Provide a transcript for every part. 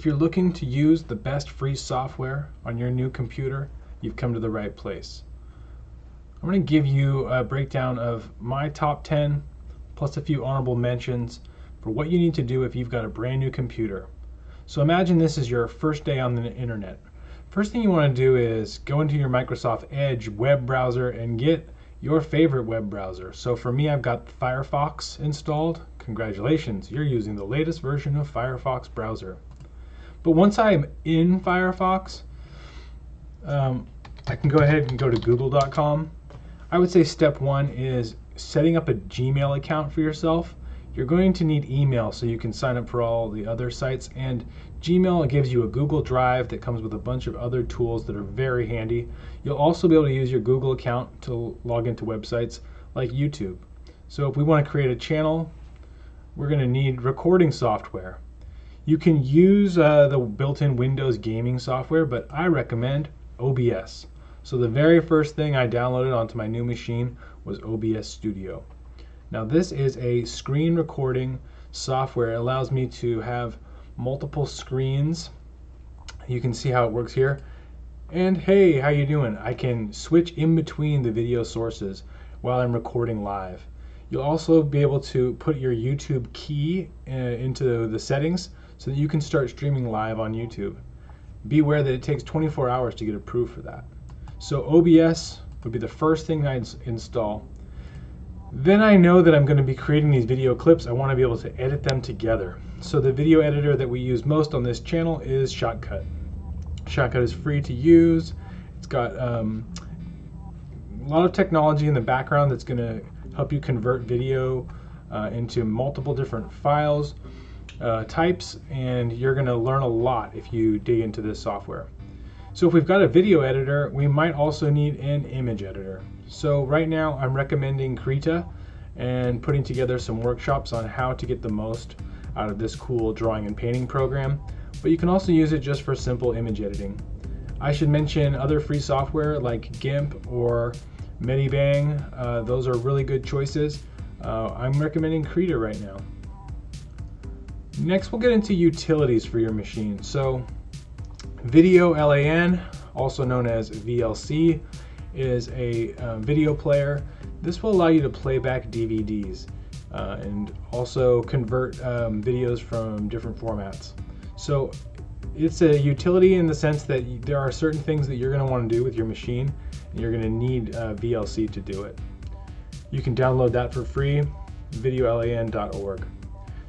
If you're looking to use the best free software on your new computer, you've come to the right place. I'm going to give you a breakdown of my top 10 plus a few honorable mentions for what you need to do if you've got a brand new computer. So imagine this is your first day on the internet. First thing you want to do is go into your Microsoft Edge web browser and get your favorite web browser. So for me, I've got Firefox installed. Congratulations, you're using the latest version of Firefox browser. But once I'm in Firefox, I can go ahead and go to google.com. I would say step one is setting up a Gmail account for yourself. You're going to need email so you can sign up for all the other sites, and Gmail gives you a Google Drive that comes with a bunch of other tools that are very handy. You'll also be able to use your Google account to log into websites like YouTube. So if we want to create a channel, we're going to need recording software. You can use the built-in Windows gaming software, but I recommend OBS. So the very first thing I downloaded onto my new machine was OBS Studio. Now this is a screen recording software. It allows me to have multiple screens. You can see how it works here. And hey, how you doing? I can switch in between the video sources while I'm recording live. You'll also be able to put your YouTube key into the settings so that you can start streaming live on YouTube. Be aware that it takes 24 hours to get approved for that. So OBS would be the first thing I'd install. Then I know that I'm going to be creating these video clips. I want to be able to edit them together. So the video editor that we use most on this channel is Shotcut. Shotcut is free to use. It's got a lot of technology in the background that's going to help you convert video into multiple different files, types, and you're going to learn a lot if you dig into this software. So if we've got a video editor, we might also need an image editor. So right now I'm recommending Krita and putting together some workshops on how to get the most out of this cool drawing and painting program, but you can also use it just for simple image editing. I should mention other free software like Xampp or Medibang. Those are really good choices. I'm recommending Krita right now. Next we'll get into utilities for your machine. So Video LAN, also known as VLC, is a video player. This will allow you to play back DVDs and also convert videos from different formats. So it's a utility in the sense that there are certain things that you're going to want to do with your machine, and you're going to need VLC to do it. You can download that for free, videolan.org.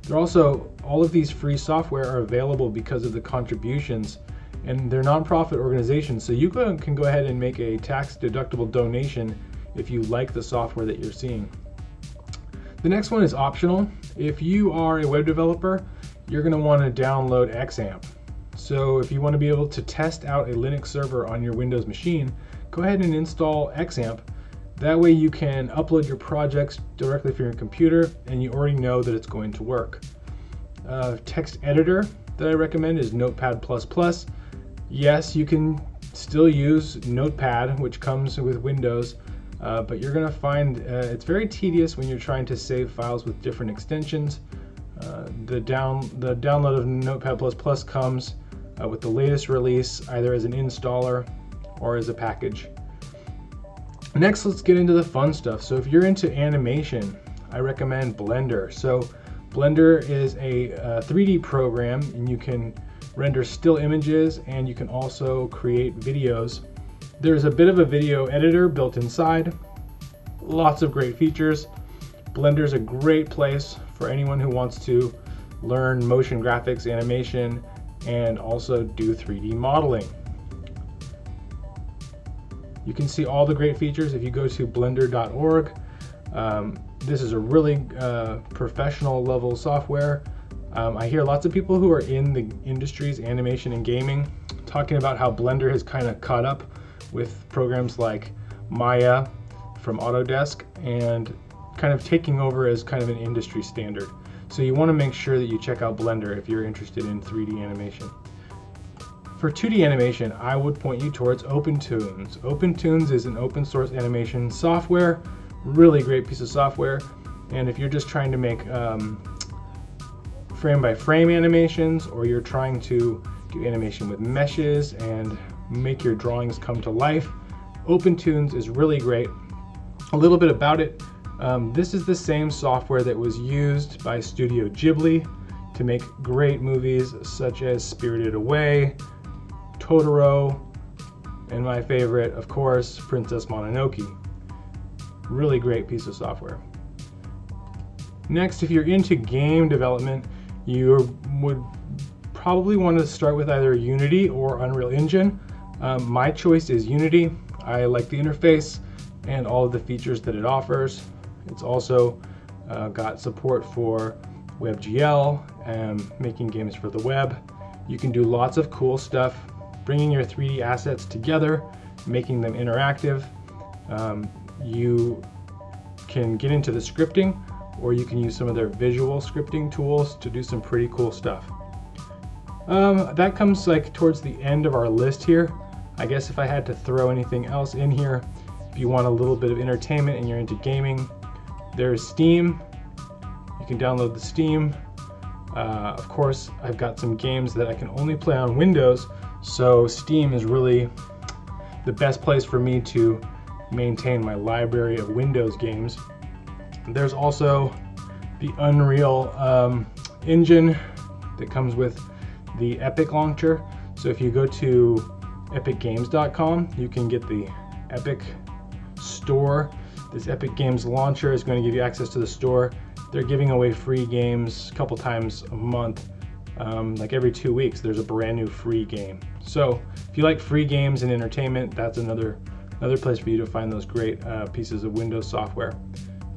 There are also, all of these free software are available because of the contributions, and they're nonprofit organizations, so you can go ahead and make a tax-deductible donation if you like the software that you're seeing. The next one is optional. If you are a web developer, you're going to want to download Xampp. So if you want to be able to test out a Linux server on your Windows machine, go ahead and install Xampp. That way you can upload your projects directly from your computer and you already know that it's going to work. Text editor that I recommend is Notepad++. Yes, you can still use Notepad, which comes with Windows, but you're going to find it's very tedious when you're trying to save files with different extensions. The download of Notepad++ comes with the latest release, either as an installer or as a package. Next, let's get into the fun stuff. So if you're into animation, I recommend Blender. So Blender is a 3D program, and you can render still images, and you can also create videos. There's a bit of a video editor built inside. Lots of great features. Blender is a great place for anyone who wants to learn motion graphics, animation, and also do 3D modeling. You can see all the great features if you go to blender.org. This is a really professional level software. I hear lots of people who are in the industries, animation and gaming, talking about how Blender has kind of caught up with programs like Maya from Autodesk and kind of taking over as kind of an industry standard. So you want to make sure that you check out Blender if you're interested in 3D animation. For 2D animation, I would point you towards OpenToonz. OpenToonz is an open source animation software, really great piece of software. And if you're just trying to make frame by frame animations, or you're trying to do animation with meshes and make your drawings come to life, OpenToonz is really great. A little bit about it. This is the same software that was used by Studio Ghibli to make great movies such as Spirited Away, Totoro, and my favorite, of course, Princess Mononoke. Really great piece of software. Next, if you're into game development, you would probably want to start with either Unity or Unreal Engine. My choice is Unity. I like the interface and all of the features that it offers. It's also got support for WebGL and making games for the web. You can do lots of cool stuff, bringing your 3D assets together, making them interactive. You can get into the scripting, or you can use some of their visual scripting tools to do some pretty cool stuff. That comes like towards the end of our list here. I guess if I had to throw anything else in here, if you want a little bit of entertainment and you're into gaming, there's Steam. You can download the Steam. Of course, I've got some games that I can only play on Windows, so Steam is really the best place for me to maintain my library of Windows games. There's also the Unreal Engine that comes with the Epic launcher. So if you go to epicgames.com, you can get the Epic store. This Epic Games launcher is going to give you access to the store. They're giving away free games a couple times a month. Like every 2 weeks, there's a brand new free game. So if you like free games and entertainment, that's another place for you to find those great pieces of Windows software.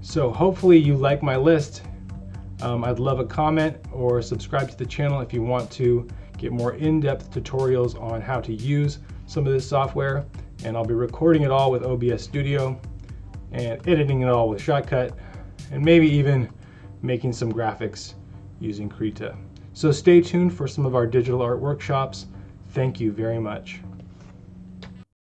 So hopefully you like my list. I'd love a comment or subscribe to the channel if you want to get more in-depth tutorials on how to use some of this software. And I'll be recording it all with OBS Studio and editing it all with Shotcut, and maybe even making some graphics using Krita. So stay tuned for some of our digital art workshops. Thank you very much.